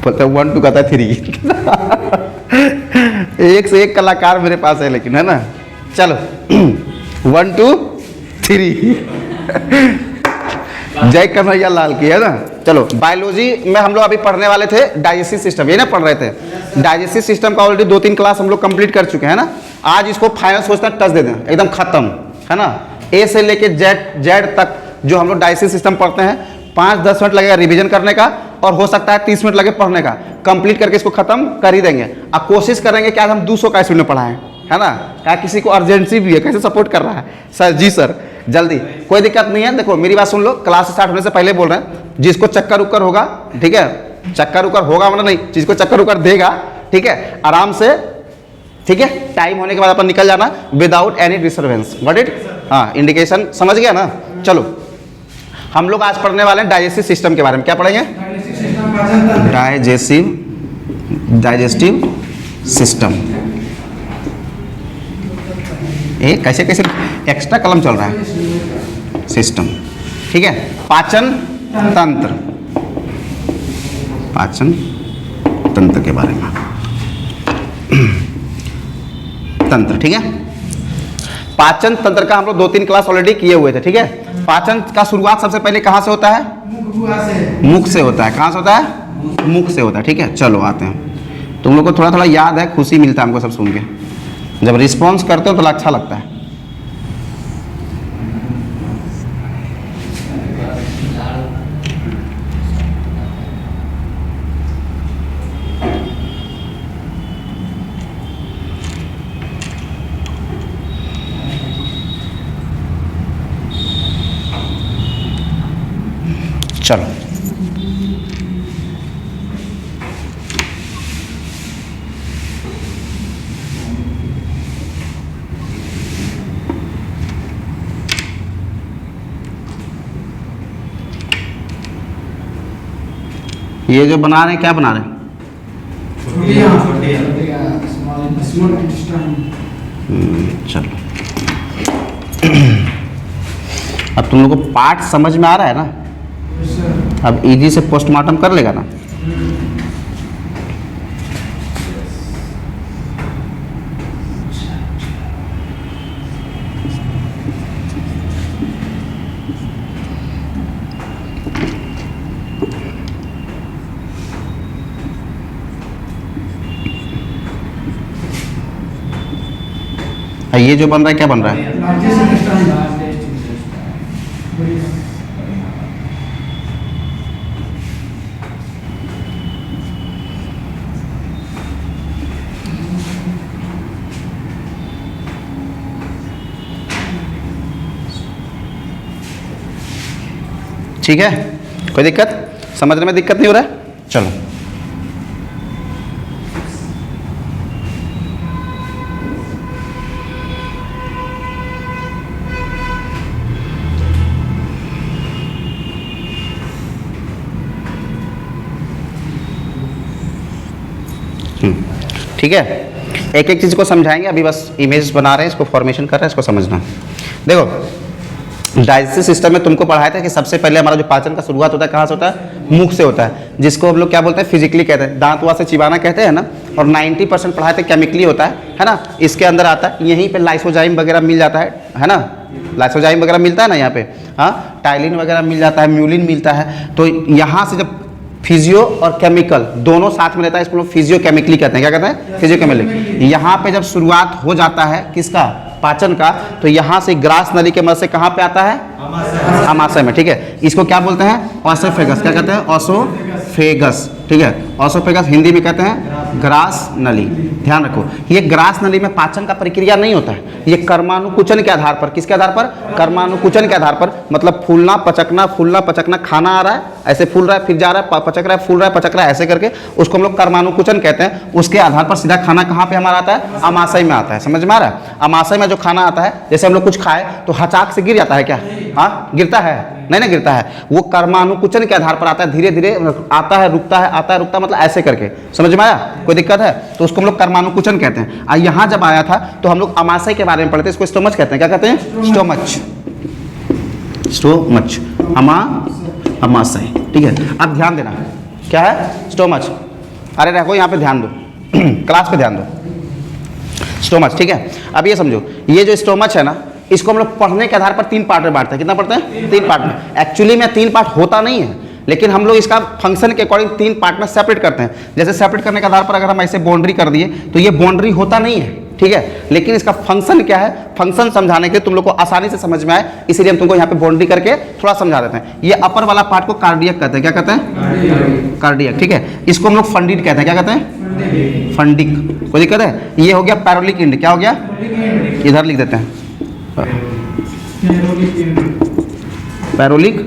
बोलता है 1 2 कहता है 3 एक से एक कलाकार मेरे पास है लेकिन, है ना। चलो 1 2 3 जय कन्हैया लाल की, है ना। चलो बायोलॉजी में हम लोग अभी पढ़ने वाले थे डाइजेस्टिव सिस्टम, ये ना पढ़ रहे थे। डाइजेस्टिव सिस्टम का ऑलरेडी 2-3 क्लास हम लोग कंप्लीट कर चुके हैं ना। आज इसको फाइनल सोचना टच दे दें, एकदम खत्म, है ना। ए से लेके जेड तक जो हम लोग डाइजेस्टिव सिस्टम पढ़ते हैं 5-10 मिनट लगेगा रिवीजन करने का, और हो सकता है 30 मिनट लगे पढ़ने का। कंप्लीट करके इसको खत्म कर ही देंगे। अब कोशिश करेंगे कि आज हम 200 का स्टूडेंट पढ़ाएं, है ना। क्या किसी को अर्जेंसी भी है, कैसे सपोर्ट कर रहा है सर? जी सर जल्दी, कोई दिक्कत नहीं है। देखो मेरी बात सुन लो, क्लास स्टार्ट होने से पहले बोल रहे हैं, जिसको चक्कर उक्कर होगा, ठीक है, चक्कर उक्कर होगा मतलब नहीं, जिसको चक्कर उक्कर देगा, ठीक है, आराम से, ठीक है, टाइम होने के बाद अपन निकल जाना without any disturbance. What it, हाँ, इंडिकेशन समझ गया ना। चलो हम लोग आज पढ़ने वाले हैं डाइजेस्टिव सिस्टम के बारे में। क्या पढ़ेंगे? Digestive system. कैसे कैसे एक्स्ट्रा कलम चल रहा है, सिस्टम, ठीक है। पाचन तंत्र, पाचन तंत्र के बारे में, तंत्र, ठीक है। पाचन तंत्र का हम लोग 2-3 क्लास ऑलरेडी किए हुए थे, ठीक है। पाचन का शुरुआत सबसे पहले कहाँ से होता है? मुख से होता है। कहाँ से होता है? मुख से होता है, ठीक है। चलो आते हैं, तुम लोग को थोड़ा थोड़ा याद है, खुशी मिलता है हमको सब सुन के। जब रिस्पॉन्स करते हो तो अच्छा लगता है। चलो ये जो बना रहे हैं, क्या बना रहे हैं? चलो अब तुम लोग को पाठ समझ में आ रहा है ना। अब इजी से पोस्टमार्टम कर लेगा ना। ये जो बन रहा है, क्या बन रहा है? ठीक है, कोई दिक्कत? समझने में दिक्कत नहीं हो रहा है? चलो ठीक है, एक एक चीज़ को समझाएंगे। अभी बस इमेज बना रहे हैं, इसको फॉर्मेशन कर रहे हैं, इसको समझना। देखो डाइजेस्टिव सिस्टम में तुमको पढ़ाया था कि सबसे पहले हमारा जो पाचन का शुरुआत होता है कहाँ से होता है? मुख से होता है, जिसको हम लोग क्या बोलते हैं? फिजिकली कहते हैं, दांत वाँ से चिबाना कहते हैं ना। और 90% पढ़ाए थे केमिकली होता है ना। इसके अंदर आता है, यहीं पे लाइसोजाइम वगैरह मिल जाता है ना। लाइसोजाइम वगैरह मिलता है ना यहाँ पे, हाँ, टाइलिन वगैरह मिल जाता है, म्यूलिन मिलता है। तो यहाँ से जब फिजियो और केमिकल दोनों साथ में रहता है, इसको लोग फिजियो केमिकली कहते हैं। क्या कहते हैं? Physio chemically. यहाँ पे जब शुरुआत हो जाता है किसका? पाचन का, तो यहाँ से ग्रास नली के मदद से कहाँ पे आता है? आमाशय में, ठीक है। इसको क्या बोलते हैं? ऑसोफेगस। क्या कहते हैं? ऑसोफेगस, ठीक है। ऑसोफेगस हिंदी में कहते हैं ग्रास नली। ध्यान रखो, ये ग्रास नली में पाचन का प्रक्रिया नहीं होता है, ये कर्मानुकुचन के आधार पर। किसके आधार पर? कर्मानुकुचन के आधार पर। मतलब फूलना पचकना, फूलना पचकना, खाना आ रहा है ऐसे फूल रहा है, फिर जा रहा है, पचक रहा है, फूल रहा है, पचक रहा है, ऐसे करके उसको हम लोग कर्मानुकुचन कहते हैं। उसके आधार पर सीधा खाना कहाँ पे हमारा आता है? आमाशय में आता है। समझ में आ रहा है? आमाशय में जो खाना आता है, जैसे हम लोग कुछ खाए तो हचाक से गिर जाता है क्या? हाँ, गिरता है? नहीं ना गिरता है, वो कर्मानुकुचन के आधार पर आता है। धीरे धीरे आता है, रुकता है, आता है, रुकता, मतलब ऐसे करके। समझ में आया? कोई दिक्कत है? तो उसको हम लोग कर्मानुकुचन कहते हैं। और यहाँ जब आया था तो हम लोग आमाशय के बारे में पढ़ते हैं, इसको स्टोमच कहते हैं। क्या कहते हैं? स्टोमच, स्टोमच, आमाशय, ठीक है। अब ध्यान देना, क्या है? स्टोमच। अरे रखो यहाँ पे ध्यान दो क्लास पे ध्यान दो। स्टोमच, ठीक है। अब ये समझो, ये जो स्टोमच है ना, इसको हम लोग पढ़ने के आधार पर 3 पार्ट में बांटते हैं। कितना पढ़ते हैं? 3 पार्ट में। एक्चुअली में 3 पार्ट होता नहीं है, लेकिन हम लोग इसका फंक्शन के अकॉर्डिंग 3 पार्ट में सेपरेट करते हैं। जैसे सेपरेट करने के आधार पर अगर हम ऐसे बाउंड्री कर दिए तो ये बाउंड्री होता नहीं है, ठीक है। लेकिन इसका फंक्शन क्या है, फंक्शन समझाने के लिए तुम लोग को आसानी से समझ में आए, इसीलिए हम तुमको यहाँ पे बाउंड्री करके थोड़ा समझा देते हैं। ये अपर वाला पार्ट को कार्डियक कहते हैं। क्या कहते हैं? कार्डियक, ठीक है। इसको हम लोग फंडिड कहते हैं। क्या कहते हैं? फंडिक। कोई दिक्कत है? ये हो गया पैरोलिक इंड। क्या हो गया? इधर लिख देते हैं, पैरोलिक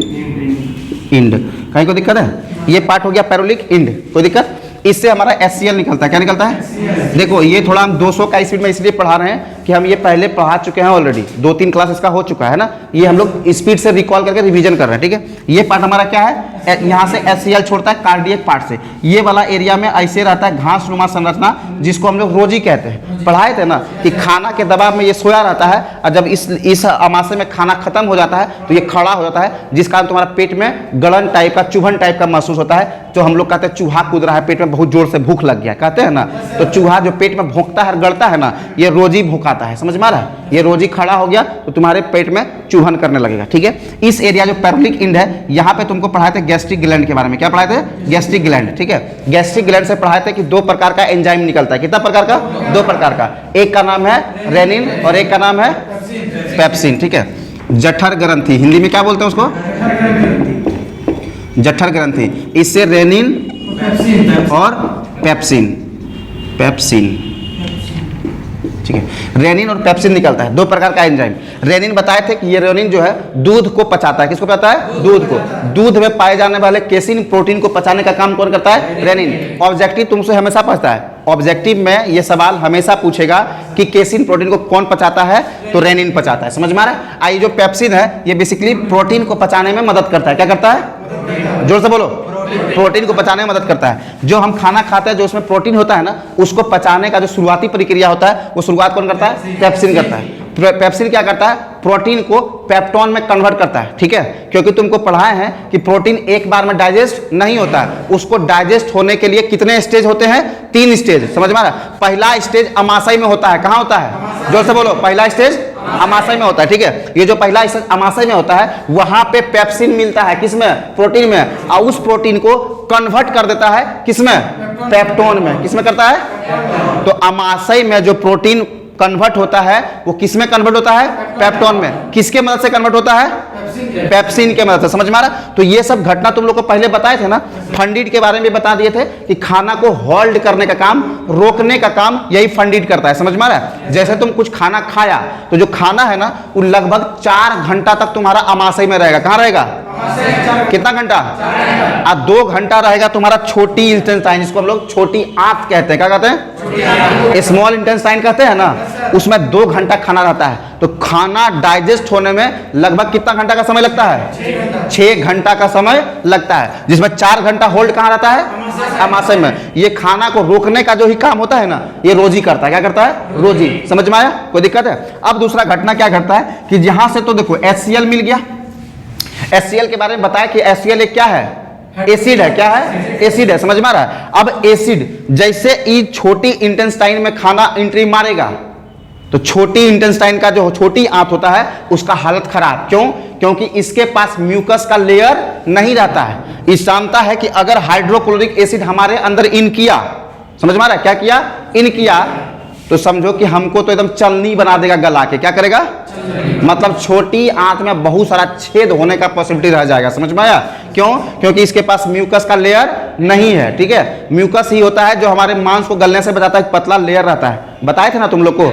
इंड। कहीं कोई दिक्कत है? ये पार्ट हो गया पैरोलिक इंड। कोई दिक्कत? इससे हमारा HCl निकलता है। क्या निकलता है? देखो ये थोड़ा हम 200 का स्पीड में इसलिए पढ़ा रहे हैं कि हम ये पहले पढ़ा चुके हैं ऑलरेडी, 2-3 क्लास इसका हो चुका है ना। ये हम लोग स्पीड से रिकॉल करके रिवीजन कर रहे हैं, ठीक है। ये पार्ट हमारा क्या है, यहाँ से HCl छोड़ता है कार्डियक पार्ट से। ये वाला एरिया में ऐसे रहता है घास नुमा संरचना, जिसको हम लोग रोजी कहते हैं। पढ़ाए थे ना कि खाना के दबाव में ये सोया रहता है, और जब इस अमाशय में खाना खत्म हो जाता है तो ये खड़ा हो जाता है, जिस कारण तुम्हारा पेट में गलन टाइप का, चुभन टाइप का महसूस होता है। जो हम लोग कहते हैं चूहा कूद रहा है पेट में, बहुत जोर से भूख लग गया, कहते हैं ना। तो चूहा जो पेट में भौंकता है, गड़ता है ना, ये रोजी भौंकाता है। समझ में आ रहा है? ये रोजी खड़ा हो गया तो तुम्हारे पेट में चूहन करने लगेगा, ठीक है। इस एरिया जो पैरोलिक इंड है, यहाँ पे तुमको पढ़ाए थे गैस्ट्रिक ग्लैंड के बारे में। क्या पढ़ाए थे? गैस्ट्रिक ग्लैंड, ठीक है। गैस्ट्रिक ग्लैंड से पढ़ाए थे कि 2 प्रकार का एंजाइम निकलता है। कितना प्रकार का? 2 प्रकार का। एक का नाम है रेनिन और एक का नाम है पेप्सिन, ठीक है। जठर ग्रंथि, हिंदी में क्या बोलते हैं उसको? जठर ग्रंथि। इससे रेनिन और पेप्सिन, ठीक है। रेनिन और पेप्सिन निकलता है, 2 प्रकार का एंजाइम। रेनिन बताए थे कि ये रेनिन जो है दूध को पचाता है। किसको पचाता है? दूध को। दूध में पाए जाने वाले केसिन प्रोटीन को पचाने का काम कौन करता है? रेनिन। ऑब्जेक्टिव तुमसे हमेशा पूछता है, ऑब्जेक्टिव में ये सवाल हमेशा पूछेगा कि केसिन प्रोटीन को कौन पचाता है, तो रेनिन पचाता है। समझ में आ रहा है? आई जो पेप्सिन है, ये बेसिकली प्रोटीन को पचाने में मदद करता है। क्या करता है? जोर से बोलो। प्रोटीन को पचाने में मदद करता है। जो हम खाना खाते हैं, जो उसमें प्रोटीन होता है ना, उसको पचाने का जो शुरुआती प्रक्रिया होता है, वो शुरुआत कौन करता है? पेप्सिन करता है। पेप्सिन क्या करता है? प्रोटीन को पेप्टोन में कन्वर्ट करता है, ठीक है। क्योंकि तुमको पढ़ाए हैं कि प्रोटीन एक बार में डाइजेस्ट नहीं होता है, उसको डाइजेस्ट होने के लिए कितने स्टेज होते हैं? 3 स्टेज। समझ में आ रहा है? पहला स्टेज अमाशय में होता है। कहाँ होता है? जोर से बोलो। पहला स्टेज अमाशय में होता है, ठीक है। ये जो पहला स्टेज अमाशय में होता है, वहां पे पेप्सिन मिलता है। किसमें? प्रोटीन में। और उस प्रोटीन को कन्वर्ट कर देता है किसमें? पेप्टोन में। किसमें करता है? तो अमाशय में जो प्रोटीन कन्वर्ट होता है, वो किसमें कन्वर्ट होता है? पेप्टोन में। किसके मदद से कन्वर्ट होता है? पेप्सिन के मदद से। समझ में आ रहा? तो ये सब घटना तुम लोग को पहले बताए थे ना। फंडिड के बारे में बता दिए थे कि खाना को होल्ड करने का काम, रोकने का काम यही फंडिड करता है। समझ में आ रहा है? जैसे तुम कुछ खाना खाया, तो जो खाना है ना, वो लगभग 4 घंटा तक तुम्हारा अमाशय में रहेगा। कहाँ रहेगा? कितना घंटा? 2 घंटा रहेगा तुम्हारा छोटी इंटेस्टाइन, जिसको हम लोग छोटी आंत कहते हैं। क्या कहते हैं? स्मॉल इंटेस्टाइन कहते हैं ना। उसमें 2 घंटा खाना रहता है। तो खाना डाइजेस्ट होने में लगभग कितना घंटा का समय लगता है? 6 घंटा का समय लगता है, जिसमें 4 घंटा होल्ड कहाँ रहता है? अमाशय में। ये खाना को रोकने का जो ही काम होता है ना, ये रोजी करता है। क्या करता है? रोजी। समझ में आया? कोई दिक्कत है? अब दूसरा घटना क्या घटता है कि यहां से तो देखो HCl मिल गया। HCl के बारे में बताया कि HCl एक क्या है? एसिड है। क्या है? एसिड है। समझ में आ रहा है? अब एसिड जैसे ही छोटी इंटेस्टाइन में खाना एंट्री मारेगा, तो छोटी इंटेस्टाइन का जो छोटी आंत होता है, उसका हालत खराब। क्यों? क्योंकि इसके पास म्यूकस का लेयर नहीं रहता है। इस जानता है कि अगर हाइड्रोक्लोरिक एसिड हमारे अंदर इन किया, समझ में आ रहा है? क्या किया? इन किया, तो समझो कि हमको तो एकदम चलनी बना देगा गला के। क्या करेगा? मतलब छोटी आंत में बहुत सारा छेद होने का पॉसिबिलिटी रह जाएगा। समझ में आया? क्यों? क्योंकि इसके पास म्यूकस का लेयर नहीं है, ठीक है। म्यूकस ही होता है जो हमारे मांस को गलने से बचाता है, पतला लेयर रहता है। बताए थे ना तुम लोग को।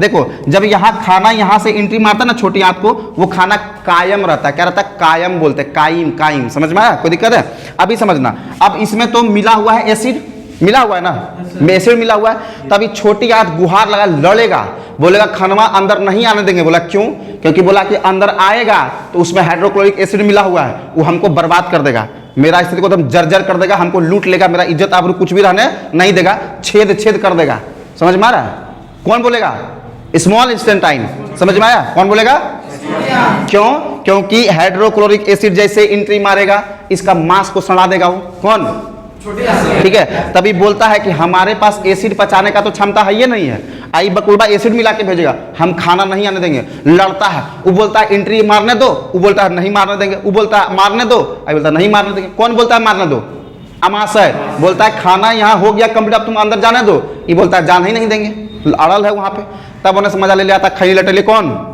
देखो, जब यहाँ खाना यहाँ से एंट्री मारता है ना छोटी आंत को, वो खाना कायम रहता है। क्या रहता है? कायम बोलते हैं, कायम, कायम। समझ में आया? कोई दिक्कत है? अभी समझना। अब इसमें तो मिला हुआ है एसिड, मिला हुआ है ना, एसिड मिला हुआ है। तभी छोटी आंत गुहार लगा, लड़ेगा, बोलेगा खनवा अंदर नहीं आने देंगे। बोला क्यों? क्योंकि बोला कि अंदर आएगा तो उसमें हाइड्रोक्लोरिक एसिड मिला हुआ है, वो हमको बर्बाद कर देगा, मेरा स्थिति को एकदम जर्जर कर देगा, हमको लूट लेगा, मेरा इज्जत आबरू कुछ भी रहने नहीं देगा, छेद छेद कर देगा। समझ में आ रहा है? कौन बोलेगा? स्मॉल इंस्टेंटाइन। समझ में आया? कौन बोलेगा? क्यों? क्योंकि हाइड्रोक्लोरिक एसिड जैसे एंट्री मारेगा, इसका मांस को सड़ा देगा। वो कौन? ठीक है, तभी बोलता है कि हमारे पास एसिड पचाने का तो क्षमता है ये नहीं है। आई बकुलबा एसिड मिला के भेजेगा, हम खाना नहीं आने देंगे। लड़ता है, वो बोलता है एंट्री मारने दो, वो बोलता है नहीं मारने देंगे। वो बोलता है मारने दो, आई बोलता है नहीं मारने देंगे। कौन बोलता है मारने दो? अमाशय बोलता है खाना यहाँ हो गया कंप्लीट, अब तुम अंदर जाने दो। ये बोलता है जाने ही नहीं देंगे, अड़ल है वहां पे। तब उन्हें समझा ले लिया था खली लटेली कौन?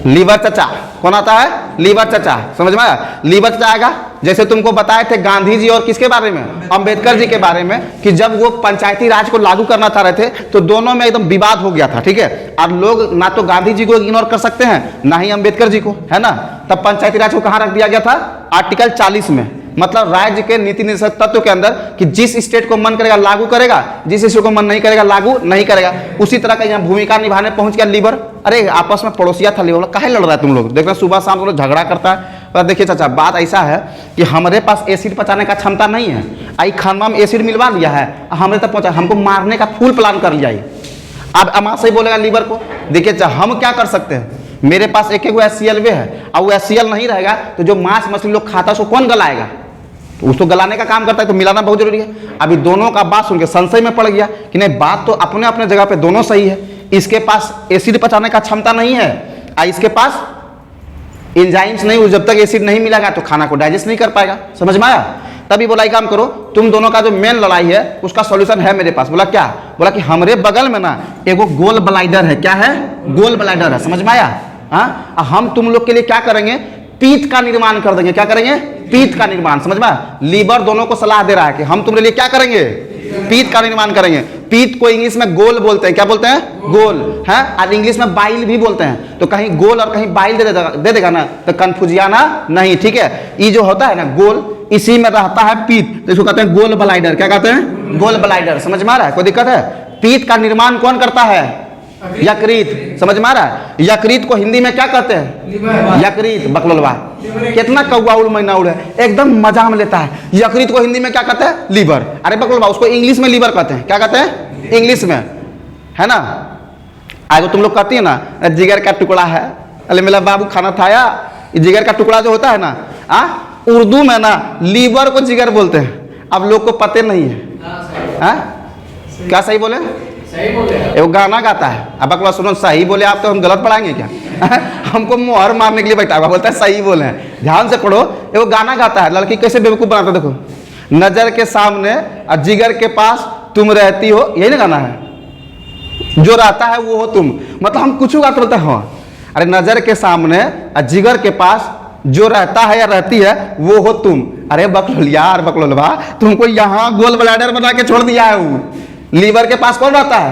लीवर चचा। कौन आता है? लीवर चचा। समझ में आया? लीवर चचा आएगा। जैसे तुमको बताए थे गांधी जी और किसके बारे में? अंबेडकर जी के बारे में, कि जब वो पंचायती राज को लागू करना चाह रहे थे तो दोनों में एकदम विवाद हो गया था। ठीक है, और लोग ना तो गांधी जी को इग्नोर कर सकते हैं ना ही अंबेडकर जी को, है ना। तब पंचायती राज को कहाँ रख दिया गया था? आर्टिकल 40 में, मतलब राज्य के नीति निर्देशक तत्व के अंदर, कि जिस स्टेट को मन करेगा लागू करेगा, जिस स्टेट को मन नहीं करेगा लागू नहीं करेगा। उसी तरह का यहाँ भूमिका निभाने पहुंच गया लीवर। अरे आपस में पड़ोसिया था लीवर, काहे लड़ रहा है तुम लोग? देख रहे सुबह शाम लोग झगड़ा करता है। पर देखिए चाचा, बात ऐसा है कि हमारे पास एसिड पचाने का क्षमता नहीं है। आई खानवा में एसिड मिलवा लिया है, हमारे तक पहुंचा, हमको मारने का फुल प्लान कर लिया। अब अमाशय से बोलेगा लीवर को, देखिए चाचा हम क्या कर सकते हैं, मेरे पास एक HCl वे है, और वो HCl नहीं रहेगा तो जो मांस मछली लोग खाता है उसको कौन गलाएगा? तो उसको गलाने का काम करता है, तो मिलाना बहुत जरूरी है। अभी दोनों का बात सुन के संशय में पड़ गया कि नहीं, बात तो अपने अपने जगह पे दोनों सही है। इसके पास एसिड पचाने का क्षमता नहीं है, इसके पास एंजाइम्स नहीं, जब तक एसिड नहीं मिलेगा तो खाना को डाइजेस्ट नहीं कर पाएगा। समझ में आया? तभी बोला एक काम करो, तुम दोनों का जो मेन लड़ाई है उसका सॉल्यूशन है मेरे पास। बोला क्या? बोला कि हमारे बगल में ना एगो गोल ब्लाइडर है। क्या है? गोल ब्लाइडर है। समझ में आया? हाँ, हम तुम लोग के लिए क्या करेंगे? पीत का निर्माण कर देंगे। क्या करेंगे? पीत का निर्माण। समझ में? लीवर दोनों को सलाह दे रहा है कि हम तुम्हारे लिए क्या करेंगे? पीत का निर्माण करेंगे। पीत को इंग्लिश में गोल बोलते हैं। क्या बोलते हैं? गोल है। और इंग्लिश में बाइल भी बोलते हैं। तो कहीं गोल और कहीं बाइल दे देगा ना, तो कंफ्यूजियाना नहीं। ठीक है, ये जो होता है ना गोल, इसी में रहता है पीत, तो इसको कहते हैं गोल ब्लाइडर। क्या कहते हैं? गोल ब्लाइडर। समझ में आ रहा है? कोई दिक्कत है? पीत का निर्माण कौन करता है? यकृत। समझ में आ रहा है? यकृत को हिंदी में क्या कहते हैं? यकृत। बकलोलवा कितना कौआ उड़ मैना उड़ है, एकदम मजा में लेता है। यकृत को हिंदी में क्या कहते हैं? लीवर। अरे बकलोलवा, उसको इंग्लिश में लीवर कहते हैं। क्या कहते हैं? इंग्लिश में, है ना। आगे तुम लोग कहती है ना जिगर का टुकड़ा है, अरे मेरा बाबू खाना खाया। जिगर का टुकड़ा जो होता है ना, उर्दू में ना लीवर को जिगर बोलते हैं। अब लोग को पते नहीं है। क्या सही बोले? सही बोले। वो गाना गाता है, अब अकबर सुनो, सही बोले आप तो हम गलत पढ़ाएंगे क्या? हमको मुहर मारने के लिए बैठा हुआ, बोलता है सही बोले हैं। ध्यान से पढ़ो, वो गाना गाता है, लड़की कैसे बेवकूफ बनाता है। देखो, नजर के सामने और जिगर के पास तुम रहती हो, यही ना गाना है? जो रहता है वो हो तुम, मतलब हम कुछ गाते बोलते हो। अरे नजर के सामने और जिगर के पास जो रहता है या रहती है वो हो तुम। अरे बकलोल यार, बकलोलवा तुमको यहाँ गोल ब्लैडर बना के छोड़ दिया है। वो लीवर के पास कौन रहता है?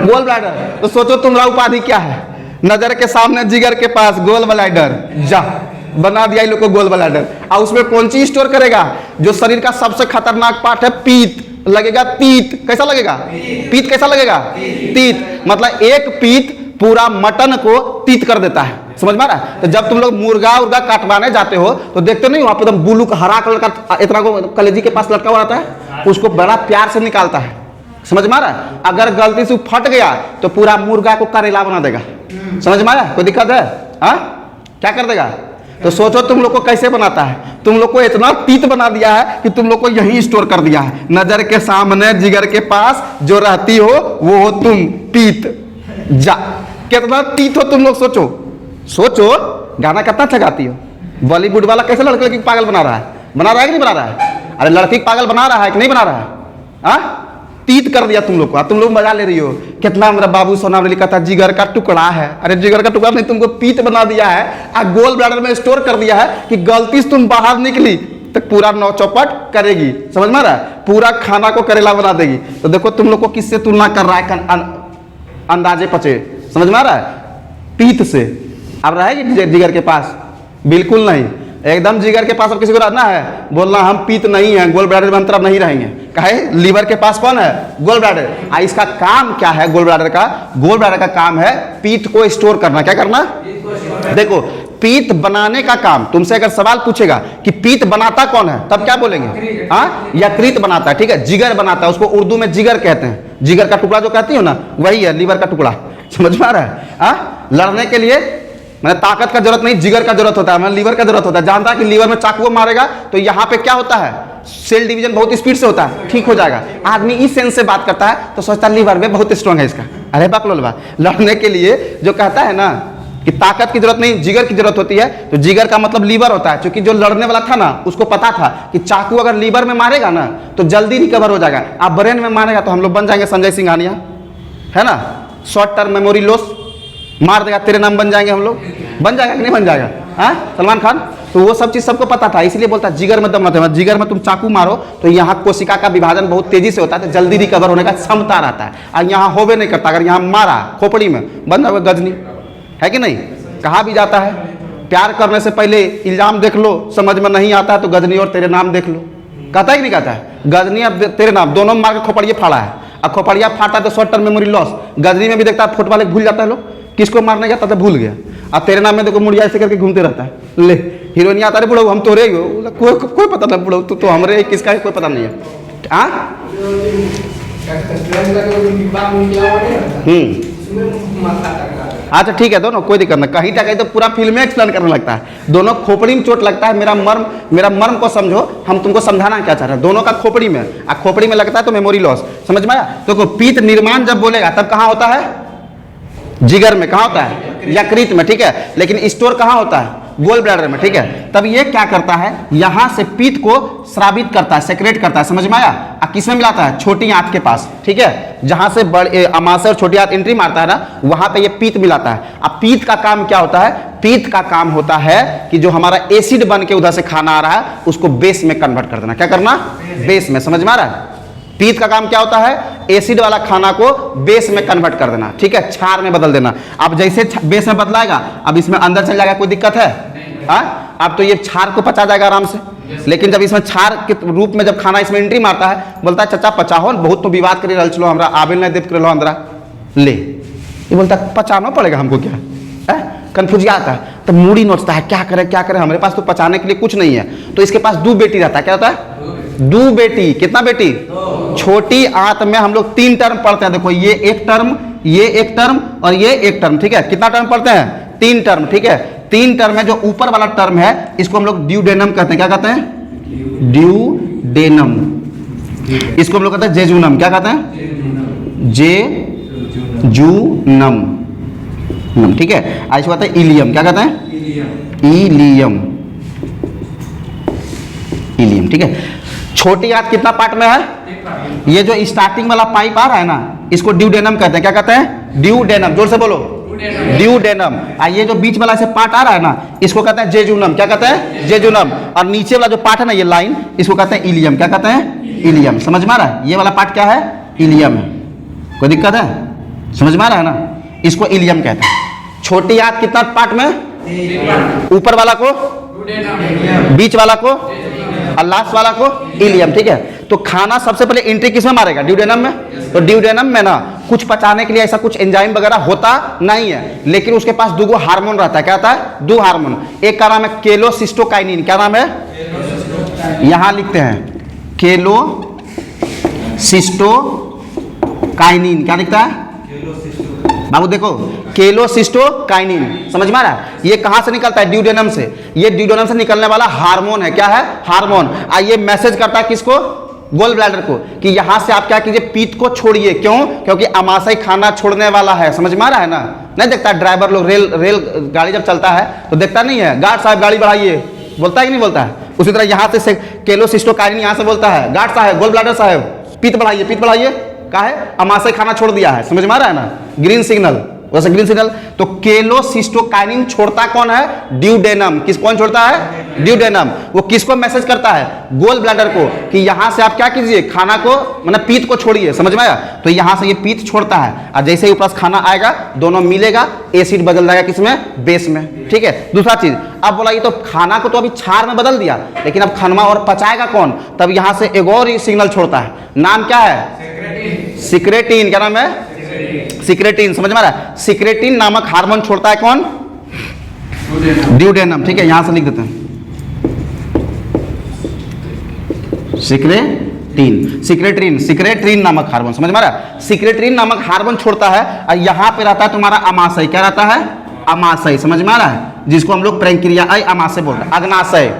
Gall bladder. तो सोचो तुम्हारा उपाधि क्या है? नजर के सामने जिगर के पास गोल ब्लैडर। जा बना दिया इन लोग को गोल ब्लैडर। और उसमें कौन चीज स्टोर करेगा? जो शरीर का सबसे खतरनाक पार्ट है पीत। लगेगा तीत। कैसा लगेगा? पीत कैसा लगेगा? तीत। मतलब एक पीत पूरा मटन को तीत कर देता है। समझ में आ रहा है? तो जब तुम लोग मुर्गा उर्गा काटवाने जाते हो तो देखते नहीं वहां पर एकदम ब्लू का हरा कलर का इतना को कलेजी के पास लटका हुआ रहता है, उसको बड़ा प्यार से निकालता है। समझ में आ रहा है? अगर गलती से फट गया तो पूरा मुर्गा को करेला बना देगा। समझ में आया? कोई दिक्कत है? हाँ, क्या कर देगा? तो सोचो तुम लोग को कैसे बनाता है। तुम लोग को इतना तीत बना दिया है कि तुम लोग को यही स्टोर कर दिया है। नजर के सामने जिगर के पास जो रहती हो वो हो तुम, पीत। जा कितना तीत हो तुम लोग, सोचो सोचो। गाना कितना अच्छा गाती हो। बॉलीवुड वाला कैसे लड़की पागल बना रहा है? बना रहा है कि नहीं बना रहा है? अरे लड़की पागल बना रहा है कि नहीं बना रहा है? हाँ, तीत कर दिया तुम लोग को। तुम लोग मजा ले रही हो। कितना मेरा बाबू सोना लिखा था जिगर का टुकड़ा है। अरे जिगर का टुकड़ा नहीं, तुमको पीत बना दिया है और गोल ब्लैडर में स्टोर कर दिया है कि गलती से तुम बाहर निकली तो पूरा नौ चौपट करेगी। समझ में आ रहा है? पूरा खाना को करेला बना देगी। तो देखो तुम लोग को किससे तुलना कर रहा है? अंदाजे पचे। समझ में आ रहा है? पीत से। अब रहेगी जिगर के पास? बिल्कुल नहीं। एकदम जिगर के पास अब किसी को रहना है, बोलना हम पीत नहीं है, गोल ब्लैडर में हम तरफ नहीं रहेंगे। कहे लीवर के पास कौन है? Gall bladder. इसका काम क्या है गोल ब्लैडर का? गोल ब्लैडर का काम है पीत को स्टोर करना। क्या करना? देखो, पीत बनाने का काम। तुमसे अगर सवाल पूछेगा कि पीत बनाता कौन है, तब क्या बोलेंगे? हाँ, यकृत बनाता है। ठीक है, जिगर बनाता है, उसको उर्दू में जिगर कहते हैं। जिगर का टुकड़ा जो कहती हो ना, वही है लीवर का टुकड़ा। समझ में आ रहा है? हाँ, लड़ने के लिए मैंने ताकत का जरूरत नहीं, जिगर का जरूरत होता है, मैंने लीवर का जरूरत होता है। जानता है कि लीवर में चाकू मारेगा तो यहाँ पे क्या होता है? सेल डिवीजन बहुत स्पीड से होता है, ठीक हो जाएगा। आदमी इस सेंस से बात करता है तो सोचता है लीवर में बहुत स्ट्रांग है इसका। अरे बकलोलवा, लड़ने के लिए जो कहता है ना कि ताकत की जरूरत नहीं, जिगर की जरूरत होती है, तो जिगर का मतलब लीवर होता है। क्योंकि जो लड़ने वाला था ना उसको पता था कि चाकू अगर लीवर में मारेगा ना तो जल्दी रिकवर हो जाएगा, आप ब्रेन में मारेगा तो हम लोग बन जाएंगे संजय सिंघानिया, है ना, शॉर्ट टर्म मेमोरी लॉस, मार देगा तेरे नाम बन जाएंगे हम लोग, बन जाएगा कि नहीं बन जाएगा, हाँ सलमान खान। तो वो सब चीज़ सबको पता था, इसलिए बोलता जिगर में दम मत है, जिगर में तुम चाकू मारो तो यहाँ कोशिका का विभाजन बहुत तेजी से होता है, तो जल्दी रिकवर होने का क्षमता रहता है। और यहाँ होवे नहीं करता, अगर यहाँ मारा खोपड़ी में बन जाओगे गजनी, है कि नहीं। कहा भी जाता है प्यार करने से पहले इल्जाम देख लो, समझ में नहीं आता है तो गजनी और तेरे नाम देख लो, कहता है कि नहीं कहता है। गजनी और तेरे नाम दोनों मार के खोपड़िया फाड़ा है, और खोपड़िया फाड़ता है तो short term memory loss. Ghajini में भी देखता है फुटबॉल भूल जाता है लोग, किसको मारने जाता था भूल गया। अब तेरे नाम में देखो मुड़िया ऐसे करके घूमते रहता है, ले हीरोइनिया आता है बुढ़ऊ हम तो रे कोई पता नहीं बुढ़ऊ तो हमरे किसका है कोई पता नहीं है। हाँ अच्छा ठीक है, दोनों कोई दिक्कत नहीं, कहीं तक तो पूरा फिल्म में एक्सप्लेन करने लगता है। दोनों खोपड़ी में चोट लगता है, मेरा मर्म को समझो, हम तुमको समझाना क्या चाह रहे हैं। दोनों का खोपड़ी में, खोपड़ी में लगता है तो मेमोरी लॉस, समझ में आया। तो पीत निर्माण जब बोलेगा तब कहाँ होता है, जिगर में। कहाँ होता है, यकृत में, ठीक है। लेकिन स्टोर कहाँ होता है, गोल ब्लैडर में, ठीक है। तब ये क्या करता है, यहाँ से पीत को स्रावित करता है, सेक्रेट करता है, समझ में आया। किसमें मिलाता है, छोटी आंत के पास, ठीक है, जहां से बड़े अमाशय और छोटी आंत एंट्री मारता है ना, वहां पे ये पीत मिलाता है। अब पीत का काम क्या होता है, पीत का काम होता है कि जो हमारा एसिड बन के उधर से खाना आ रहा है उसको बेस में कन्वर्ट कर देना। क्या करना, बेस में, समझ में आ रहा है। पीत का काम क्या होता है, एसिड वाला खाना को बेस में कन्वर्ट कर देना, ठीक है, क्षार में बदल देना। अब जैसे बेस में बदलाएगा, अब इसमें अंदर चल जाएगा, कोई दिक्कत है, हाँ। अब तो ये क्षार को पचा जाएगा आराम से। लेकिन जब इसमें क्षार के रूप में जब खाना इसमें एंट्री मारता है, बोलता है चचा पचाहो, बहुत तो विवाद करी रल चलो हमरा आबिल नहीं देव कर लो अंदरा ले, ये बोलता है पचाना पड़ेगा हमको, क्या है, कंफ्यूज आता है। तो मूडी नोचता है, क्या करें, हमारे पास तो पचाने के लिए कुछ नहीं है। तो इसके पास 2 बेटी रहता है, क्या होता है, 2 बेटी। कितना बेटी, छोटी आंत में हम लोग 3 टर्म पढ़ते हैं, देखो ये एक टर्म, ये एक टर्म और ये एक टर्म, ठीक है। कितना टर्म पढ़ते हैं, 3 टर्म, ठीक है। 3 टर्म है, जो ऊपर वाला टर्म है इसको हम लोग ड्यूडेनम कहते हैं। क्या कहते हैं, ड्यूडेनम। इसको हम लोग कहते हैं जेजुनम। क्या कहते हैं, जेजुनम, ठीक है। इसको कहते हैं इलियम। क्या कहते हैं, इलियम, इलियम, ठीक है। छोटी आंत कितना पार्ट में है, ये जो स्टार्टिंग वाला पाइप आ रहा है ना, इसको ड्यूडेनम कहते हैं। क्या कहते हैं, ड्यूडेनम, जोर से बोलो, ड्यूडेनम। ये जो बीच वाला से पार्ट आ रहा है ना, इसको कहते हैं जेजुनम। क्या कहते हैं, जेजुनम। और नीचे वाला जो पार्ट है ना, ये लाइन, इसको कहते हैं इलियम। क्या कहते हैं, इलियम। समझ में आ रहा है, ये वाला पार्ट क्या है, इलियम है। कोई दिक्कत है, समझ में आ रहा है ना, इसको इलियम कहते हैं। छोटी आंत कितना पार्ट में, ऊपर वाला को, बीच वाला को और लास्ट वाला को इलियम, ठीक है। तो खाना सबसे पहले एंट्री किसमें मारेगा, ड्यूडेनम में। तो ड्यूडेनम में ना कुछ पचाने के लिए ऐसा कुछ एंजाइम वगैरह होता नहीं है, लेकिन उसके पास 2 हार्मोन रहता है। क्या होता है, 2 हार्मोन। एक का नाम है केलोसिस्टोकाइनिन। क्या नाम है, यहां लिखते हैं केलोसिस्टोकाइनिन। क्या लिखता है बाबू, देखो केलोसिस्टोकाइनिन, समझ में आ रहा है। ये कहां से निकलता है, ड्यूडेनम से। ये ड्यूडेनम से निकलने वाला हार्मोन है। क्या है, हार्मोन। ये मैसेज करता है किसको, गोल ब्लैडर को, कि यहां से आप क्या कीजिए, पीत को छोड़िए। क्यों, क्योंकि अमाशय खाना छोड़ने वाला है। समझ में आ रहा है ना। नहीं देखता ड्राइवर लोग, रेल गाड़ी जब चलता है तो देखता नहीं है, गार्ड साहब गाड़ी बढ़ाइए, बोलता है कि नहीं बोलता है। उसी तरह यहां से केलोसिस्टोकाइनिन यहां से बोलता है, गार्ड साहब, गोल ब्लैडर साहब, पीत बढ़ाइए, पीत बढ़ाइए। क्या है, अमाशय खाना छोड़ दिया है। समझ में आ रहा है ना, ग्रीन सिग्नल, वैसे ग्रीन सिग्नल। तो केलोसिस्टोकाइनिन छोड़ता कौन है, ड्यूडेनम। कौन छोड़ता है, ड्यूडेनम। वो किसको मैसेज करता है, गोल ब्लैडर को, कि यहां से आप क्या कीजिए, खाना को, मतलब पीत को छोड़िए। समझ में आया। तो यहां से ये पीत छोड़ता है, और जैसे ही ऊपर खाना आएगा दोनों मिलेगा, एसिड बदल जाएगा किसमें, बेस में, ठीक है। दूसरा चीज, अब बोला ये तो खाना को तो अभी क्षार में बदल दिया, लेकिन अब खाना और पचाएगा कौन, तब यहां से एक और सिग्नल छोड़ता है। नाम क्या है, सिक्रेटिन। क्या नाम है, सिक्रेटिन। समझ में आ रहा है। सिक्रेटिन नामक हार्मोन छोड़ता है कौन, ड्यूडेनम, ठीक है। यहां से लिख देते हैं सिक्रेटिन नामक हार्मोन। समझ में आ रहा है। सिक्रेटिन नामक हार्मोन छोड़ता है, और यहां पे रहता है तुम्हारा अमाशय। क्या रहता है, अमाशय। समझ में आ रहा है, जिसको हम लोग प्रंक्रिया अमाशय बोलते हैं, अग्नाशय।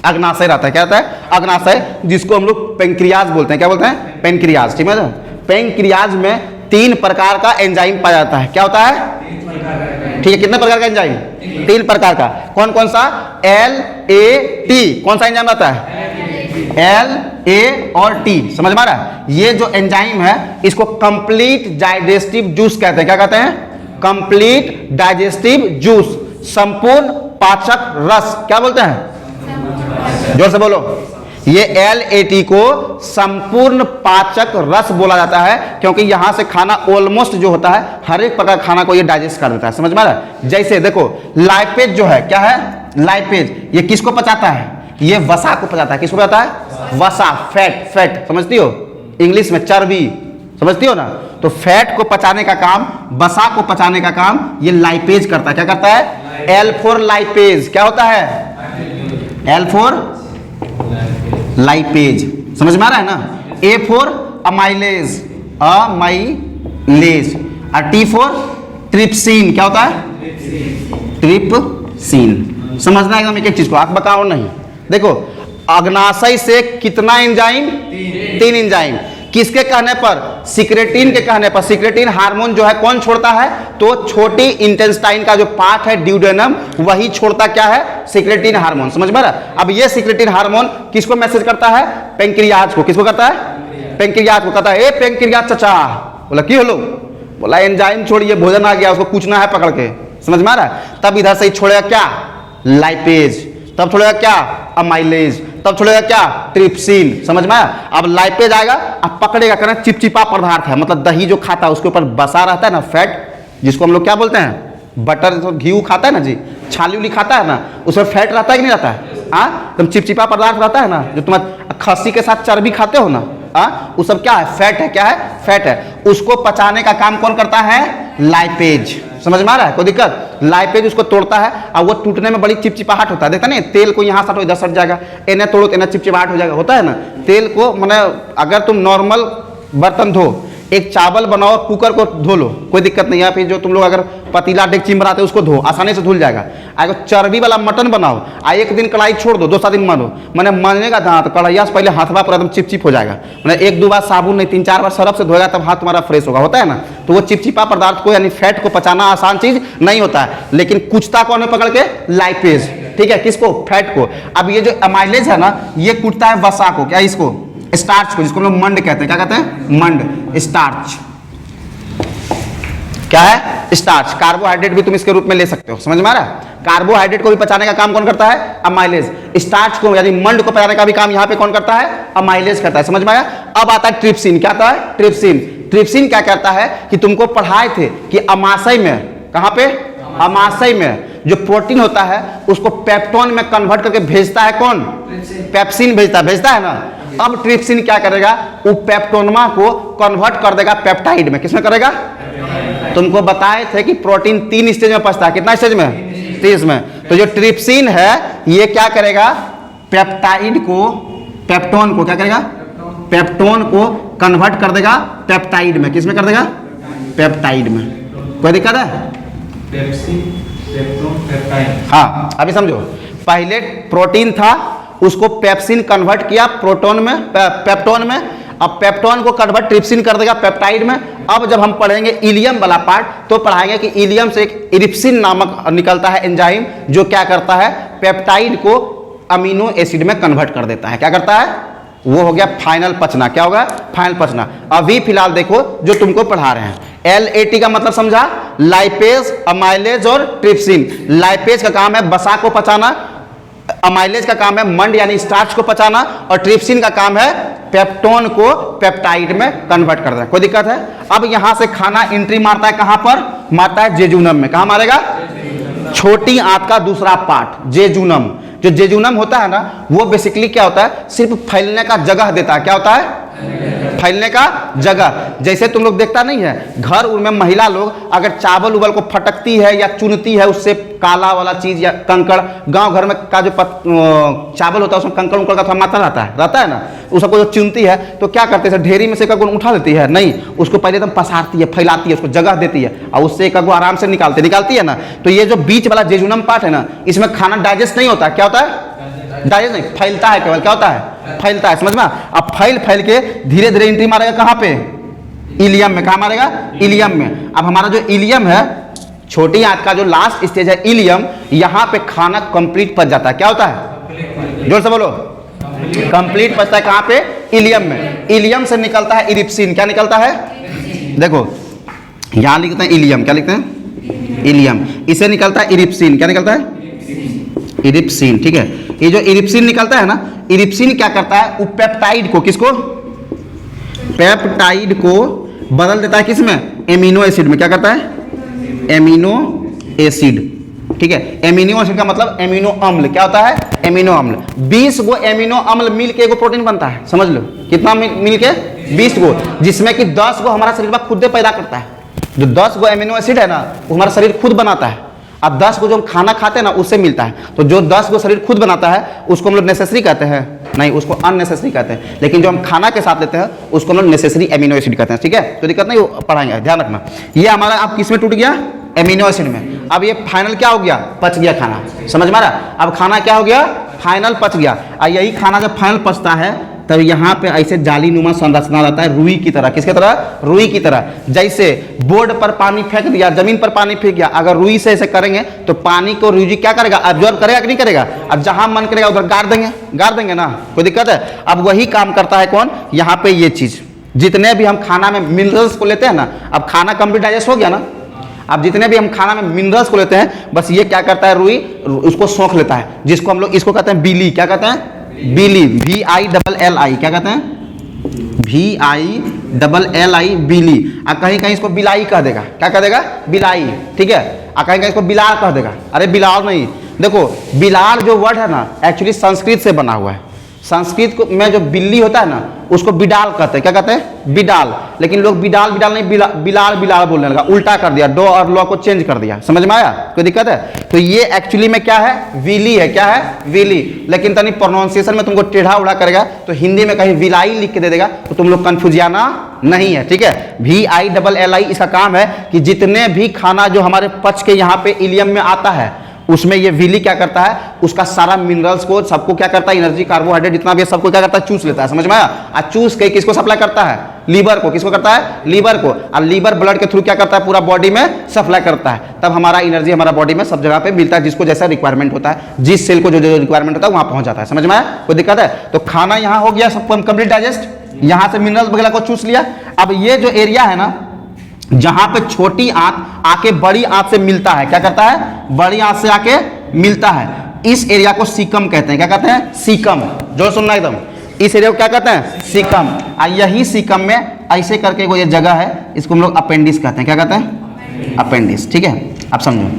अग्नाशय रहता है। क्या रहता है? अग्नाशय, जिसको हम लोग पेंक्रियाज बोलते हैं। क्या बोलते हैं? पेंक्रियाज। ठीक है। पेंक्रियाज में 3 प्रकार का एंजाइम पाया जाता है। क्या होता है? ठीक है, कितने प्रकार का एंजाइम? 3 प्रकार का। कौन कौन सा? LAT। कौन सा एंजाइम रहता है? LA और T। समझ में आ रहा है? ये जो एंजाइम है इसको कंप्लीट डाइजेस्टिव जूस कहते हैं। क्या कहते हैं? कंप्लीट डाइजेस्टिव जूस, संपूर्ण पाचक रस। क्या बोलते हैं? जोर से बोलो। ये LAT को संपूर्ण पाचक रस बोला जाता है, क्योंकि यहां से खाना ऑलमोस्ट जो होता है हर एक प्रकार खाना को ये डाइजेस्ट कर देता है। समझ में आ रहा है? जैसे देखो लाइपेज जो है, क्या है? लाइपेज, ये किसको पचाता है? ये वसा को पचाता है। किसको पचाता है? वसा, फैट। फैट समझती हो? इंग्लिश में चर्बी, समझती हो ना? तो फैट को पचाने का काम, वसा को पचाने का काम ये लाइपेज करता है। क्या करता है? L4 lipase. क्या होता है? L4 lipase. समझ में आ रहा है ना? A4 amylase, amylase. और T4 ट्रिप्सिन। क्या होता है? ट्रिप्सिन। समझना है एक एक चीज को, आप बताओ नहीं। देखो अग्नाशय से कितना एंजाइम? 3 एंजाइम। किसके कहने पर? सिक्रेटिन के कहने पर। सिक्रेटिन हार्मोन जो है कौन छोड़ता है? तो छोटी इंटेस्टाइन का जो पार्ट है ड्यूडेनम, वही छोड़ता क्या है? Secretin hormone. समझ में आ रहा? अब ये सिक्रेटिन हार्मोन किसको मैसेज करता है? पेंक्रियाज को। किसको करता है? पेंक्रियाज को। कहता है ए पेंक्रियाज चचा। बोला की होलो? बोला एंजाइम छोड़िए, भोजन आ गया, उसको कूचना है पकड़ के। समझ में आ रहा है? तब इधर से ही छोड़ेगा क्या? लाइपेज। तब छोड़ेगा क्या? अमाइलेज। तब छोड़ेगा क्या? ट्रिप्सिन। समझ में आया? अब लाइपेज आएगा, अब पकड़ेगा, करना चिपचिपा पदार्थ है, मतलब दही जो खाता है उसके ऊपर बसा रहता है ना, फैट, जिसको हम लोग क्या बोलते हैं? बटर। तो घी खाता है ना जी, छाली उली खाता है ना, उसमें फैट रहता है कि नहीं रहता है? हाँ, तुम चिपचिपा पदार्थ रहता है ना, जो तुम खस्सी के साथ चर्बी खाते हो ना, हाँ, वो सब क्या है? फैट है। क्या है? फैट है। उसको पचाने का काम कौन करता है? लाइपेज। समझ में आ रहा है? कोई दिक्कत? लाइपेज उसको तोड़ता है और वो टूटने में बड़ी चिपचिपाहट होता है। देखता नहीं, तेल को यहाँ सटो इधर सट जाएगा, इन्हें तोड़ो तो इन्हें चिपचिपाहट हो जाएगा, होता है ना? तेल को मैंने, अगर तुम नॉर्मल बर्तन धो, एक चावल बनाओ, कुकर को धो लो, कोई दिक्कत नहीं है। फिर जो तुम लोग अगर पतीला डेगची में बनाते हो उसको धो, आसानी से धुल जाएगा। अगर चर्बी वाला मटन बनाओ आ एक दिन कढ़ाई छोड़ दो, दूसरा दिन मानो, मैंने मानेगा दांत कढ़ाइया से पहले हाथवा पर एकदम चिपचिप हो जाएगा। मैंने 1-2 बार साबुन नहीं 3-4 बार सरफ से धोएगा तब हाथ तुम्हारा फ्रेश होगा, होता है ना? तो वो चिपचिपा पदार्थ को यानी फैट को पचाना आसान चीज नहीं होता है, लेकिन कुचता कौन है पकड़ के? लाइपेज। ठीक है, किसको? फैट को। अब ये जो अमाइलेज है ना, ये कुटता है वसा को, क्या इसको? स्टार्च को, जिसको हम लोग मंड कहते हैं। क्या कहते हैं? मंड, स्टार्च। क्या है? स्टार्च। कार्बोहाइड्रेट भी तुम इसके रूप में ले सकते हो। समझ में आ रहा है? कार्बोहाइड्रेट को भी पचाने का काम कौन करता है? अमाइलेज। स्टार्च को यानी मंड को पचाने का भी काम यहाँ पे कौन करता है? अमाइलेज करता है। समझ में आया? अब आता है ट्रिप्सिन। क्या आता है? ट्रिप्सिन। ट्रिप्सिन क्या करता है कि तुमको पढ़ाए थे कि अमाशय में, कहां पे? अमाशय में जो प्रोटीन होता है उसको पेप्टोन में कन्वर्ट करके भेजता है कौन? पेप्सिन भेजता है ना। अब ट्रिप्सिन क्या करेगा? वो पेप्टोनमा को कन्वर्ट कर देगा पेप्टाइड में। किसमें करेगा? तुमको बताए थे कि प्रोटीन 3 स्टेज में पचता है। कितना स्टेज में? 30 में। तो जो ट्रिप्सिन है ये क्या करेगा? पेप्टाइड को, पेप्टोन को क्या करेगा? पेप्टोन को कन्वर्ट कर देगा पेप्टाइड में। किसमें कर देगा? पेप्टाइड में। कोई दिक्कत है? हाँ, अभी समझो। पहले प्रोटीन था, उसको पेप्सिन कन्वर्ट किया प्रोटोन में, पेप्टोन में। अब पेप्टोन को कन्वर्ट ट्रिप्सिन कर देगा पेप्टाइड में। अब जब हम पढ़ेंगे इलियम वाला पार्ट तो पढ़ाएंगे कि इलियम से एक इरिप्सिन नामक निकलता है एंजाइम, जो क्या करता है? पेप्टाइड को अमीनो एसिड में कन्वर्ट कर देता है। क्या करता है? वो हो गया फाइनल पचना। क्या होगा? फाइनल पचना। अभी फिलहाल देखो जो तुमको पढ़ा रहे हैं, LAT का मतलब समझा? लाइपेज, अमाइलेज और ट्रिप्सिन। लाइपेज का काम है वसा को पचाना, अमाइलेज का काम है मंड यानी स्टार्च को पचाना, और ट्रिप्सिन का काम है पेप्टोन को पेप्टाइड में कन्वर्ट कर देना। कोई दिक्कत है? अब यहां से खाना एंट्री मारता है कहां पर? मारता है जेजुनम में। कहां मारेगा? छोटी आंत का दूसरा पार्ट, जेजुनम। जो जेजुनम होता है ना, वो बेसिकली क्या होता है? सिर्फ फैलने का जगह देता है। क्या होता है? फैलने का जगह। जैसे तुम लोग देखता नहीं है घर में महिला लोग अगर चावल उबल को फटकती है या चुनती है, उससे काला वाला चीज या कंकड़, गांव घर में का जो चावल होता है उसमें कंकड़ उंकड़ का थोड़ा मात्रा रहता है ना, उसको जो चुनती है तो क्या करते हैं? ढेरी में से एक उठा लेती है? नहीं, उसको पहले एकदम पसारती है, फैलाती है, उसको जगह देती है और उससे एक आराम से निकालती है ना। तो ये जो बीच वाला जेजुनम पार्ट है ना, इसमें खाना डाइजेस्ट नहीं होता। क्या होता है? डाइजेस्ट नहीं, फैलता है केवल, क्या होता है, फैलता है, समझ में। अब फैल फैल के धीरे धीरे एंट्री मारेगा कहाँ पे, इलियम में। कहाँ मारेगा, इलियम में। अब हमारा जो इलियम है, छोटी आंत का जो लास्ट स्टेज है इलियम, यहाँ पे खाना कंप्लीट पच जाता है। क्या होता है, जोर से बोलो, कंप्लीट पचता है कहाँ पे, इलियम में। इलियम से निकलता है इरिप्सिन। क्या निकलता है, देखो यहाँ लिखते हैं इलियम, क्या लिखते हैं, इलियम। इसे निकलता है इरिप्सिन। क्या निकलता है, इरिप्सिन, ठीक है। ये जो इरिप्सिन निकलता है ना, इरिप्सिन क्या करता है, वो पेप्टाइड को, किसको, पेप्टाइड को बदल देता है किसमें, एमिनो एसिड में। क्या करता है, एमिनो एसिड, ठीक है। एमिनो एसिड का मतलब एमिनो अम्ल। क्या होता है, एमिनो अम्ल। 20 गो एमिनो अम्ल मिल के एगो प्रोटीन बनता है, समझ लो। कितना मिल के, 20 गो, जिसमें कि 10 गो हमारा शरीर में खुद पैदा करता है। जो 10 गो एमिनो एसिड है ना, वो हमारा शरीर खुद बनाता है। अब 10 को जो हम खाना खाते हैं ना, उससे मिलता है। तो जो 10 को शरीर खुद बनाता है, उसको हम लोग नेसेसरी कहते हैं, नहीं, उसको अननेसेसरी कहते हैं। लेकिन जो हम खाना के साथ लेते हैं, उसको हम लोग नेसेसरी एमिनो एसिड कहते हैं, ठीक है। तो दिक्कत नहीं, वो पढ़ाएंगे, ध्यान रखना। ये हमारा अब किस में टूट गया, एमिनो एसिड में। अब ये फाइनल क्या हो गया, पच गया खाना, समझ में आ रहा। अब खाना क्या हो गया, फाइनल पच गया। और यही खाना जब फाइनल पचता है, तब यहाँ पे ऐसे जालीनुमा संरचना रहता है, रुई की तरह। किसकी तरह, रुई की तरह। जैसे बोर्ड पर पानी फेंक दिया, जमीन पर पानी फेंक गया, अगर रुई से ऐसे करेंगे तो पानी को रुई क्या करेगा, ऑब्जॉर्व करेगा कि नहीं करेगा। अब जहां मन करेगा उधर गाड़ देंगे ना, कोई दिक्कत है। अब वही काम करता है कौन, यहाँ पे ये चीज। जितने भी हम खाना में मिनरल्स को लेते हैं ना, अब खाना कंप्लीट डाइजेस्ट हो गया ना, अब जितने भी हम खाना में मिनरल्स को लेते हैं, बस ये क्या करता है, रुई उसको सोख लेता है, जिसको हम लोग इसको कहते हैं बिली। क्या कहते हैं, बिली, VILLI। क्या कहते हैं, VILLI, बिली। कहीं कहीं इसको बिलाई कह देगा। क्या कह देगा, बिलाई, ठीक है। कहीं कहीं इसको बिलाल कह देगा। अरे बिलाल नहीं, देखो बिलाल जो वर्ड है ना, एक्चुअली संस्कृत से बना हुआ है। संस्कृत में जो बिल्ली होता है ना, उसको बिडाल कहते हैं। क्या कहते हैं, बिडाल। लेकिन लोग बिडाल नहीं, बिलाल बोलने लगा, उल्टा कर दिया, डो और लॉ को चेंज कर दिया, समझ में आया, कोई दिक्कत है। तो ये एक्चुअली में क्या है, विली है। क्या है, विली। लेकिन तनी प्रोनाउंसिएशन में तुमको टेढ़ा उड़ा करेगा, तो हिंदी में कहीं विलाई लिख के दे देगा, तो तुम लोग कंफ्यूज जाना नहीं है, ठीक है। VILLI इसका काम है कि जितने भी खाना जो हमारे पच के यहाँ पे इलियम में आता है, उसमें ये विली क्या करता है, उसका सारा मिनरल्स को, सबको क्या करता है, एनर्जी, कार्बोहाइड्रेट, जितना भी सबको क्या करता है, चूस लेता है, समझ में आया। और चूस के किसको सप्लाई करता है, लीवर को। किसको करता है, लीवर को। और लीवर ब्लड के थ्रू क्या करता है, पूरा बॉडी में सप्लाई करता है। तब हमारा एनर्जी हमारा बॉडी में सब जगह पे मिलता है, जिसको जैसा रिक्वायरमेंट होता है, जिस सेल को जो जो रिक्वायरमेंट होता है वहां पहुंच जाता है, समझ में आया, कोई दिक्कत है। तो खाना यहाँ हो गया सबको कंप्लीट डाइजेस्ट, यहाँ से मिनरल्स वगैरह को चूस लिया। अब ये जो एरिया है ना, जहां पे छोटी आंत आके बड़ी आंत से मिलता है, क्या करता है, बड़ी आंत से आके मिलता है, इस एरिया को सीकम कहते हैं। क्या कहते हैं, सीकम। जो सुनना एकदम, इस एरिया को क्या कहते हैं, सीकम। यही सीकम में ऐसे करके कोई जगह है, इसको हम लोग अपेंडिस कहते हैं। क्या कहते हैं, अपेंडिस, ठीक है। आप समझो,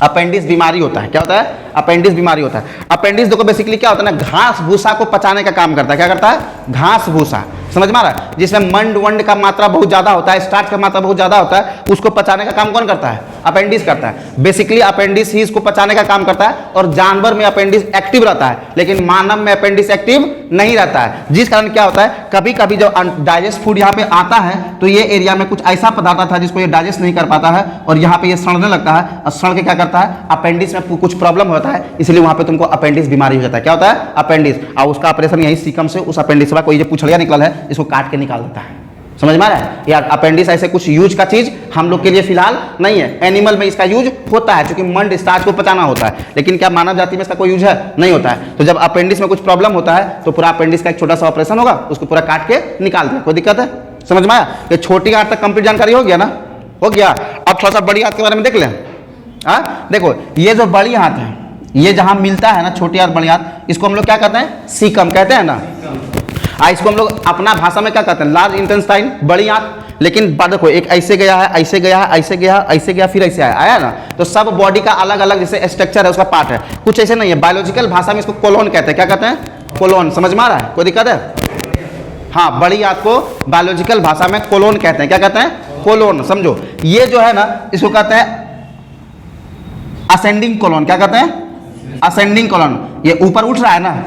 अपेंडिस बीमारी होता है। क्या होता है, अपेंडिस बीमारी होता है। अपेंडिस देखो बेसिकली क्या होता है ना, घास भूसा को पचाने का काम करता है। क्या करता है, घास भूसा, समझ में आ रहा है, जिसमें मंड वंड का मात्रा बहुत ज्यादा होता है, स्टार्च का मात्रा बहुत ज्यादा होता है, उसको पचाने का काम कौन करता है, अपेंडिस करता है। बेसिकली अपेंडिस ही इसको पचाने का काम करता है। और जानवर में अपेंडिस एक्टिव रहता है, लेकिन मानव में अपेंडिस एक्टिव नहीं रहता है। जिस कारण क्या होता है, कभी कभी जब डाइजेस्ट फूड यहाँ पे आता है, तो ये एरिया में कुछ ऐसा पदार्थ आता है जिसको ये डाइजेस्ट नहीं कर पाता है, और यहाँ पे ये सड़ने लगता है, और सड़ के क्या करता है, अपेंडिस में कुछ प्रॉब्लम होता है, इसलिए वहां पे तुमको अपेंडिस बीमारी हो जाता है। क्या होता है, अपेंडिस। और उसका ऑपरेशन यही सीकम से उस अपेंडिस का कोई जो पुछड़िया निकल है, इसको काट के निकाल देता है, समझ में आ रहा है। यार अपेंडिस ऐसे कुछ यूज का चीज हम लोग के लिए फिलहाल नहीं है, एनिमल में इसका यूज होता है, क्योंकि मंड स्टार्च को पचाना होता है, लेकिन क्या मानव जाति में इसका कोई यूज है, नहीं होता है। तो जब अपेंडिस में कुछ प्रॉब्लम होता है, तो पूरा अपेंडिस का एक छोटा सा ऑपरेशन होगा, उसको पूरा काट के निकाल दिया, कोई दिक्कत है, समझ में आया। ये छोटी आंत तक कंप्लीट जानकारी हो गया ना, हो गया। अब थोड़ा सा बड़ी आंत के बारे में देख लें। देखो ये जो बड़ी आंत है, ये जहां मिलता है ना, छोटी आंत बड़ी आंत, इसको हम लोग क्या कहते हैं, सीकम कहते हैं ना। इसको हम लोग अपना भाषा में क्या कहते हैं, लार्ज इंटेस्टाइन, बड़ी आंत। लेकिन देखो एक ऐसे गया है, ऐसे गया है, ऐसे गया, ऐसे गया, फिर ऐसे आया ना। तो सब बॉडी का अलग अलग जैसे स्ट्रक्चर है, उसका पार्ट है, कुछ ऐसे नहीं है। बायोलॉजिकल भाषा में इसको कोलोन कहते हैं। क्या कहते हैं, कोलोन, समझ में आ रहा है, कोई दिक्कत है। हाँ, बड़ी आंत को बायोलॉजिकल भाषा में कोलोन कहते हैं। क्या कहते हैं, कोलोन, समझो। ये जो है ना, इसको कहते हैं असेंडिंग कोलोन। क्या कहते हैं, असेंडिंग कोलोन। ये ऊपर उठ रहा है ना,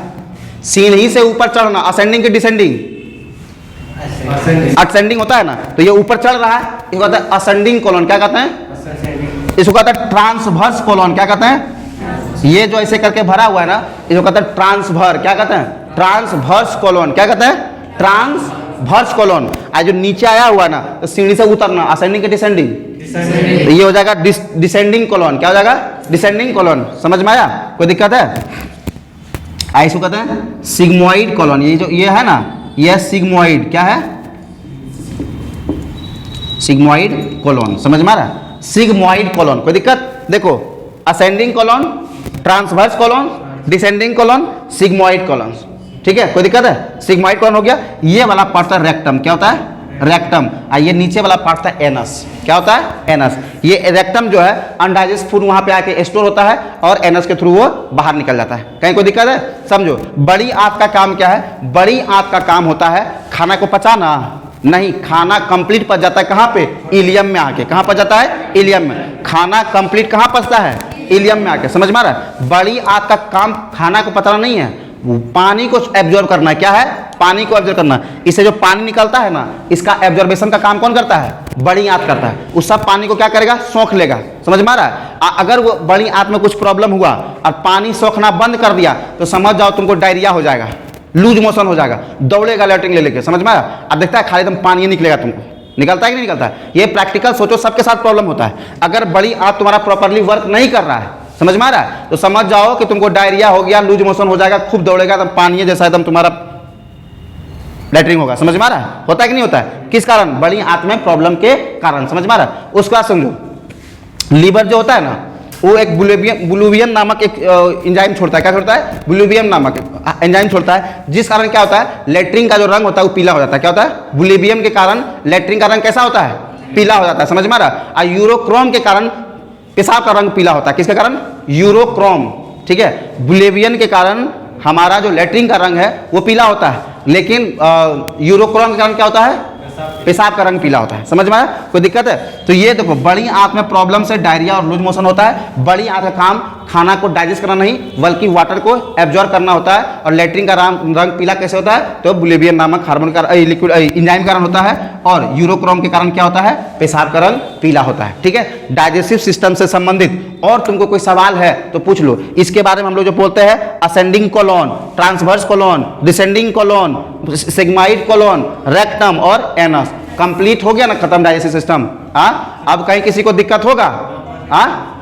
सीढ़ी से ऊपर चढ़ना, असेंडिंग की डिसेंडिंग, असेंडिंग होता है ना, तो ये ऊपर चढ़ रहा है, इसको कहते हैं असेंडिंग कोलोन। क्या कहते हैं, इसको कहते हैं ट्रांसवर्स कोलोन। क्या कहते हैं, ये जो ऐसे करके भरा हुआ है ना, इसको कहते हैं ट्रांसभर, क्या कहते हैं, ट्रांसवर्स कोलन, क्या कहते हैं, ट्रांसवर्स कोलन। जो नीचे आया हुआ है ना, तो सीढ़ी से उतरना, असेंडिंग के डिसेंडिंग, तो ये हो जाएगा डिसेंडिंग कोलन, क्या हो जाएगा, डिसेंडिंग कोलन। समझ में आया, कोई दिक्कत है? इसको कहते हैं सिग्मोइड कोलन। ये जो ये है ना, ये सिग्मोइड, क्या है, सिग्मोइड कोलन। समझ में आ रहा है, सिग्मोइड कोलन। कोई दिक्कत? देखो, ascending colon, transverse colon, descending colon, sigmoid colon. ठीक है, कोई दिक्कत है? सिग्मोइड कोलन हो गया। ये वाला पार्ट था रेक्टम, क्या होता है, रेक्टम। ये नीचे वाला पार्ट था एनस, क्या होता है, एनस। ये रेक्टम जो है अनडाइजेस्ट फूड वहां पे आके स्टोर होता है और एनस के थ्रू वो बाहर निकल जाता है। कहीं कोई दिक्कत है? समझो, बड़ी आंत का काम क्या है, बड़ी आंत का काम होता है खाना को पचाना नहीं, खाना कंप्लीट पच जाता है कहाँ पे, इलियम में आके। कहाँ पच जाता है, इलियम में। खाना कंप्लीट कहाँ पचता है, इलियम में आके। समझ में आ रहा है? बड़ी आंत का काम खाना को पचाना नहीं है, पानी को एब्जॉर्ब करना है। क्या है, पानी को एब्जॉर्ब करना। इससे जो पानी निकलता है ना, इसका एब्जॉर्बेशन का काम कौन करता है, बड़ी आंत करता है। उस सब पानी को क्या करेगा, सोख लेगा। समझ में आ रहा है? अगर वो बड़ी आंत में कुछ प्रॉब्लम हुआ और पानी सोखना बंद कर दिया, तो समझ जाओ तुमको डायरिया हो जाएगा, लूज मोशन हो जाएगा, दौड़ेगा लैट्रिन ले लेके। समझ में आया? अब देखता है खाली एकदम पानी निकलेगा, तुमको निकलता है कि नहीं निकलता है? ये प्रैक्टिकल सोचो, सबके साथ प्रॉब्लम होता है। अगर बड़ी आंत तुम्हारा प्रॉपरली वर्क नहीं कर रहा है, समझ में आ रहा है, तो समझ जाओ कि तुमको डायरिया हो गया, लूज मोशन हो जाएगा, खूब दौड़ेगा, एकदम पानी जैसा एकदम तुम्हारा लैट्रिन होगा। समझ में आ रहा है? होता है कि नहीं होता है? किस कारण, बड़ी आंत में प्रॉब्लम के कारण। समझ में आ रहा है? उसका समझो, लीवर जो होता है ना, वो एक बुलिवियन नामक एक एंजाइम छोड़ता है। क्या छोड़ता है, बुलिवियन नामक एंजाइम छोड़ता है, जिस कारण क्या होता है, लैट्रिन का जो रंग होता है वो पीला हो जाता है। क्या होता है, बुलिवियम के कारण लैट्रिन का रंग कैसा होता है, पीला हो जाता है। समझ में आ रहा है? और यूरोक्रोम के कारण पेशाब का रंग पीला होता है। किसके कारण, यूरोक्रोम। ठीक है, बुलिवियन के कारण हमारा जो लैट्रिन का रंग है वो पीला होता है, लेकिन यूरोक्रोम के कारण क्या होता है, पेशाब का रंग पीला होता है। समझ में आया, कोई दिक्कत है? तो ये देखो, बड़ी आंत में प्रॉब्लम से डायरिया और लूज मोशन होता है। बड़ी आंत का काम खाना को डाइजेस्ट करना नहीं, बल्कि वाटर को एब्जॉर्ब करना होता है। और लैट्रिन का रंग पीला कैसे होता है, तो बुलिवियन नामक हार्मोन का लिक्विड एंजाइम के कारण होता है। और यूरोक्रोम के कारण क्या होता है, पेशाब का रंग पीला होता है। ठीक है, डाइजेस्टिव सिस्टम से संबंधित और तुमको कोई सवाल है तो पूछ लो। इसके बारे में हम लोग जो बोलते हैं, ascending colon, transverse colon, descending colon, sigmoid colon, rectum और एनस। कंप्लीट हो गया ना, खत्म डाइजेस्टिव सिस्टम। हाँ, अब कहीं किसी को दिक्कत होगा? हाँ,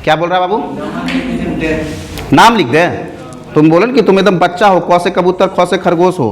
क्या बोल रहा है बाबू, नाम लिख दे। तुम बोलो कि तुम एकदम बच्चा हो, क से कबूतर ख से खरगोश हो।